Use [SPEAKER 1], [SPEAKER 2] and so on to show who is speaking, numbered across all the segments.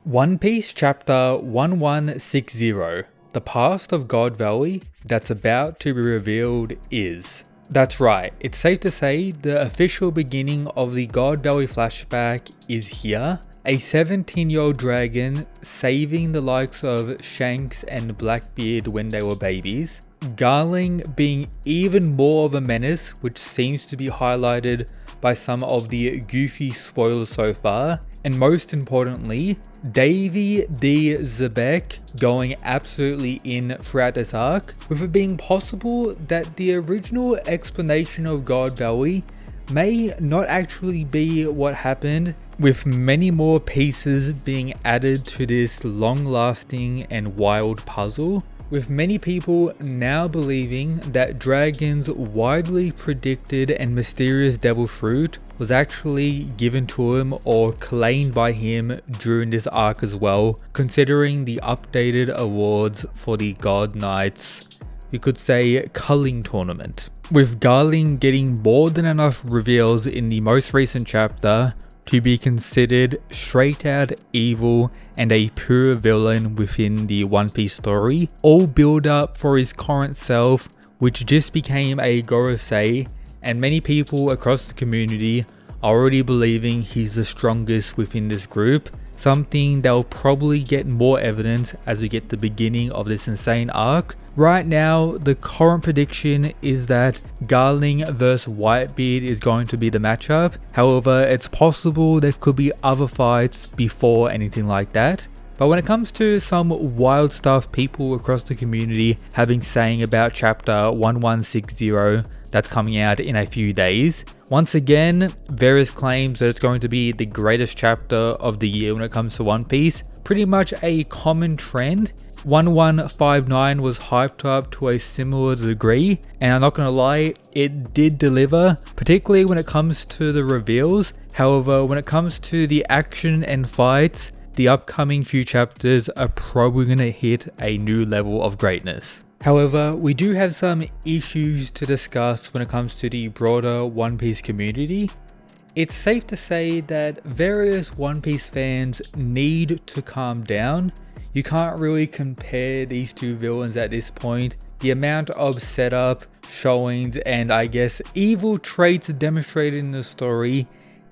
[SPEAKER 1] One Piece chapter 1160. The past of God Valley that's about to be revealed is... That's right, it's safe to say the official beginning of the God Valley flashback is here. A 17-year-old dragon saving the likes of Shanks and Blackbeard when they were babies. Garling being even more of a menace, which seems to be highlighted by some of the goofy spoilers so far. And most importantly, Davy D. Zebek going absolutely in throughout this arc, with it being possible that the original explanation of God Valley may not actually be what happened, with many more pieces being added to this long-lasting and wild puzzle, with many people now believing that Dragon's widely predicted and mysterious devil fruit was actually given to him or claimed by him during this arc as well, considering the updated awards for the God Knights, you could say, culling tournament. With Garling getting more than enough reveals in the most recent chapter to be considered straight out evil and a pure villain within the One Piece story, all build up for his current self, which just became a Gorosei, and many people across the community are already believing he's the strongest within this group, something they'll probably get more evidence as we get the beginning of this insane arc. Right now, the current prediction is that Garling vs Whitebeard is going to be the matchup. However, it's possible there could be other fights before anything like that. But when it comes to some wild stuff people across the community have been saying about chapter 1160 that's coming out in a few days, once again, various claims that it's going to be the greatest chapter of the year when it comes to One Piece. Pretty much a common trend. 1159 was hyped up to a similar degree, and I'm not gonna lie, it did deliver, particularly when it comes to the reveals. However, when it comes to the action and fights, the upcoming few chapters are probably gonna hit a new level of greatness. However, we do have some issues to discuss when it comes to the broader One Piece community. It's safe to say that various One Piece fans need to calm down. You can't really compare these two villains at this point. The amount of setup, showings, and I guess evil traits demonstrated in the story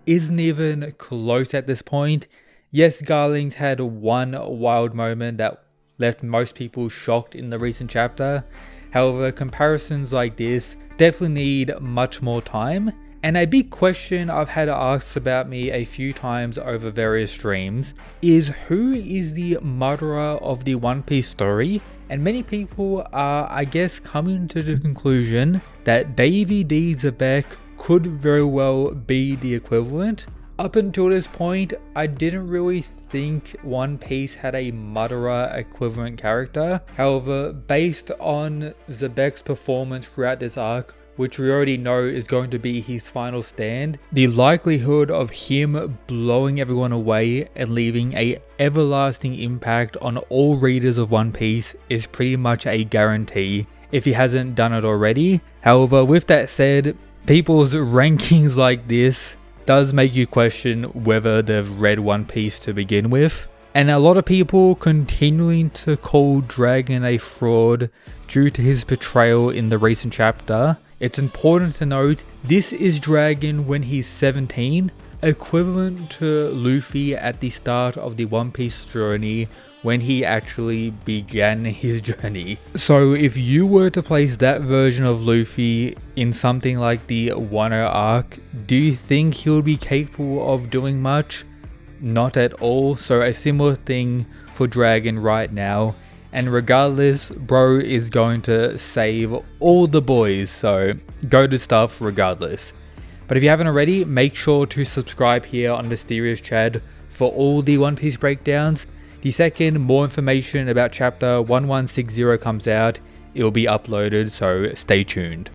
[SPEAKER 1] isn't even close at this point. Yes, Garling's had one wild moment that left most people shocked in the recent chapter. However, comparisons like this definitely need much more time. And a big question I've had asked about me a few times over various streams is who is the murderer of the One Piece story? And many people are, I guess, coming to the conclusion that Davy D. Zebek could very well be the equivalent. Up until this point, I didn't really think One Piece had a murderer equivalent character. However, based on Zebek's performance throughout this arc, which we already know is going to be his final stand, the likelihood of him blowing everyone away and leaving a everlasting impact on all readers of One Piece is pretty much a guarantee if he hasn't done it already. However, with that said, people's rankings like this does make you question whether they've read One Piece to begin with. And a lot of people continuing to call Dragon a fraud due to his betrayal in the recent chapter. It's important to note, this is Dragon when he's 17, equivalent to Luffy at the start of the One Piece journey when he actually began his journey. So if you were to place that version of Luffy in something like the Wano arc, do you think he would be capable of doing much? Not at all. So a similar thing for Dragon right now. And regardless, bro is going to save all the boys, so go to stuff regardless. But if you haven't already, make sure to subscribe here on Mysterious Chad for all the One Piece breakdowns. The second more information about chapter 1160 comes out, it will be uploaded, so stay tuned.